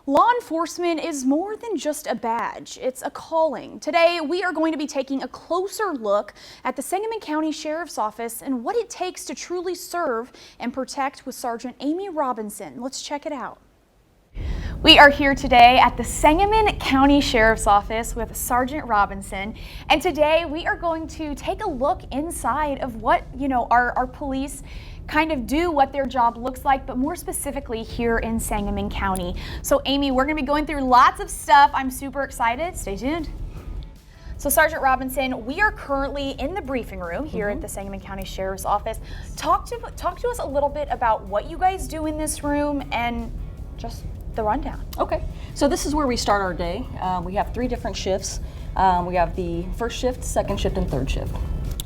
Law enforcement is more than just a badge, it's a calling. Today, we are going to be taking a closer look at the Sangamon County Sheriff's Office and what it takes to truly serve and protect with Sergeant Amy Robinson. Let's check it out. We are here today at the Sangamon County Sheriff's Office with Sergeant Robinson, and today we are going to take a look inside of what, our police kind of do, what their job looks like, but more specifically here in Sangamon County. So Amy, we're going to be going through lots of stuff. I'm super excited. Stay tuned. So Sergeant Robinson, we are currently in the briefing room here at the Sangamon County Sheriff's Office. Talk to us a little bit about what you guys do in this room and just the rundown. Okay, so this is where we start our day. We have 3 different shifts. We have the first shift, second shift, and third shift.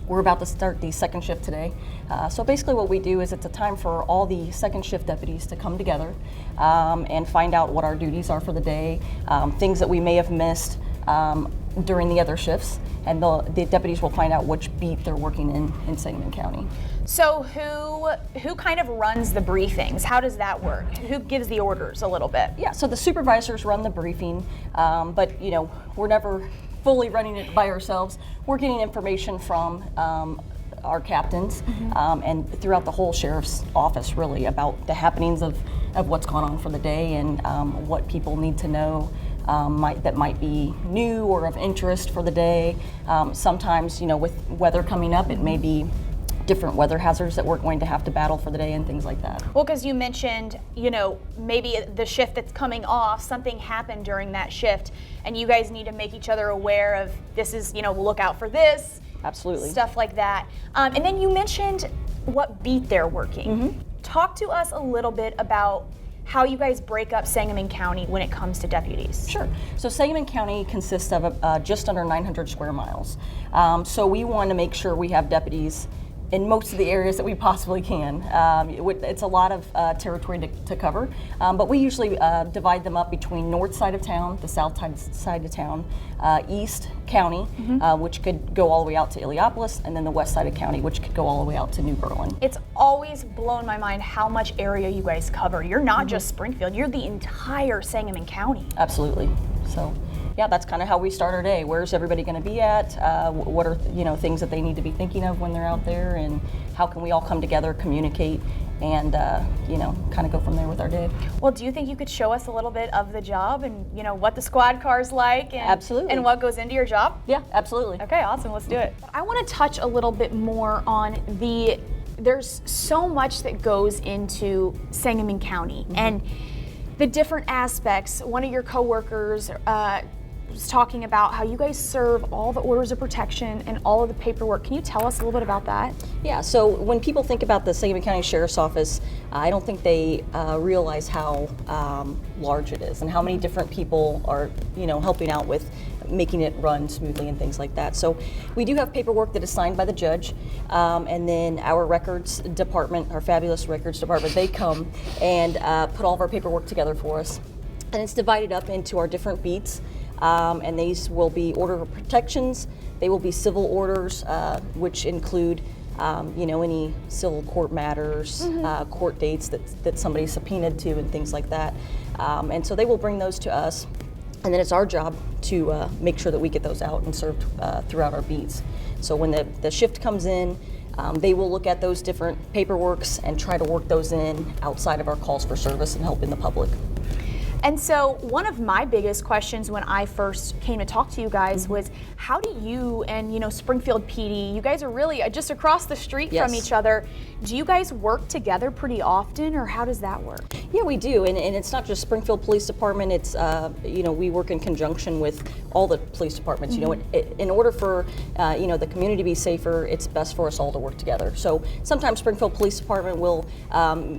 We're about to start the second shift today. So basically what we do is it's a time for all the second shift deputies to come together and find out what our duties are for the day, things that we may have missed during the other shifts, and the deputies will find out which beat they're working in Sangamon County. So who kind of runs the briefings? How does that work? Who gives the orders a little bit? Yeah, so the supervisors run the briefing, but we're never fully running it by ourselves. We're getting information from our captains and throughout the whole sheriff's office, really, about the happenings of what's gone on for the day and what people need to know that might be new or of interest for the day. Sometimes, with weather coming up, it may be different weather hazards that we're going to have to battle for the day and things like that. Well, because you mentioned, maybe the shift that's coming off, something happened during that shift, and you guys need to make each other aware of this is, look out for this. Absolutely. Stuff like that. And then you mentioned what beat they're working. Talk to us a little bit about how you guys break up Sangamon County when it comes to deputies. Sure. So Sangamon County consists of just under 900 square miles. So we want to make sure we have deputies in most of the areas that we possibly can. It's a lot of territory to cover, but we usually divide them up between north side of town, the south side of town, east county, which could go all the way out to Illiopolis, and then the west side of county, which could go all the way out to New Berlin. It's always blown my mind how much area you guys cover. You're not just Springfield, you're the entire Sangamon County. Absolutely. So yeah, that's kind of how we start our day. Where's everybody going to be at? What are things that they need to be thinking of when they're out there, and how can we all come together, communicate, and kind of go from there with our day. Well, do you think you could show us a little bit of the job and what the squad car's like? And, absolutely. And what goes into your job? Yeah, absolutely. Okay, awesome. Let's do it. I want to touch a little bit more on there's so much that goes into Sangamon County and the different aspects. One of your coworkers was talking about how you guys serve all the orders of protection and all of the paperwork. Can you tell us a little bit about that? Yeah, so when people think about the Sangamon County Sheriff's Office, I don't think they realize how large it is and how many different people are, helping out with making it run smoothly and things like that. So we do have paperwork that is signed by the judge, and then our records department, our fabulous records department, they come and put all of our paperwork together for us. And it's divided up into our different beats. And these will be order of protections. They will be civil orders, which include, any civil court matters, court dates that somebody's subpoenaed to, and things like that. And so they will bring those to us, and then it's our job to make sure that we get those out and served throughout our beats. So when the shift comes in, they will look at those different paperworks and try to work those in outside of our calls for service and helping the public. And so one of my biggest questions when I first came to talk to you guys was, how do you and Springfield PD, you guys are really just across the street from each other. Do you guys work together pretty often, or how does that work? Yeah, we do, and it's not just Springfield Police Department. It's we work in conjunction with all the police departments. In order for the community to be safer, it's best for us all to work together. So sometimes Springfield Police Department will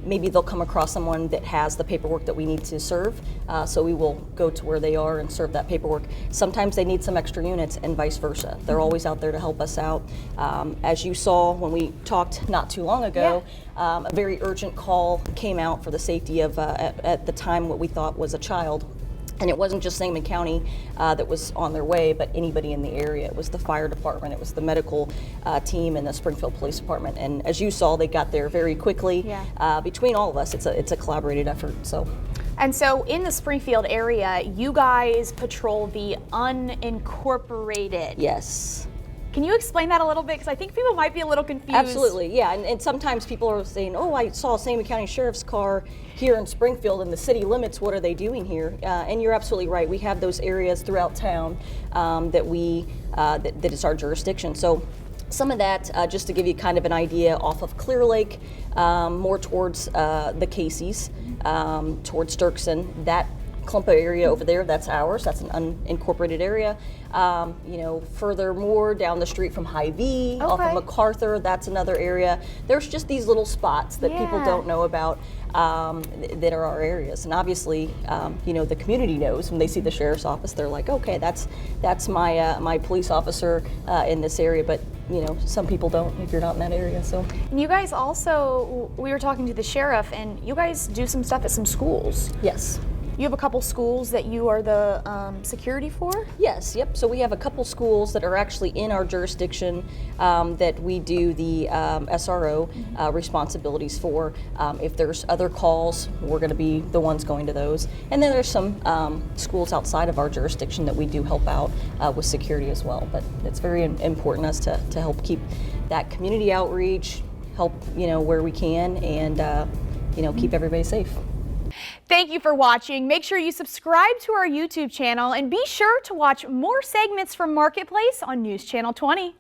maybe they'll come across someone that has the paperwork that we need to serve. So we will go to where they are and serve that paperwork. Sometimes they need some extra units and vice versa. They're always out there to help us out. As you saw when we talked not too long ago, a very urgent call came out for the safety of, at the time, what we thought was a child. And it wasn't just Sangamon County that was on their way, but anybody in the area. It was the fire department, it was the medical team, and the Springfield Police Department. And as you saw, they got there very quickly. Between all of us, it's a collaborated effort. So. And so in the Springfield area, you guys patrol the unincorporated. Yes. Can you explain that a little bit? Because I think people might be a little confused. Absolutely, yeah. And sometimes people are saying, oh, I saw a Sangamon County Sheriff's car here in Springfield in the city limits. What are they doing here? And you're absolutely right. We have those areas throughout town that is our jurisdiction. So some of that, just to give you kind of an idea, off of Clear Lake, more towards the Casey's, towards Dirksen, that clump area over there, that's ours. That's an unincorporated area. Furthermore down the street from Hy-Vee, off of MacArthur, that's another area. There's just these little spots that people don't know about that are our areas. And obviously, the community knows when they see the sheriff's office. They're like, okay, that's my police officer in this area. But some people don't if you're not in that area. So. And you guys also, we were talking to the sheriff, and you guys do some stuff at some schools. Yes. You have a couple schools that you are the security for? Yes, yep. So we have a couple schools that are actually in our jurisdiction that we do the SRO responsibilities for. If there's other calls, we're going to be the ones going to those. And then there's some schools outside of our jurisdiction that we do help out with security as well. But it's very important us to help keep that community outreach, help where we can, and keep everybody safe. Thank you for watching. Make sure you subscribe to our YouTube channel and be sure to watch more segments from Marketplace on News Channel 20.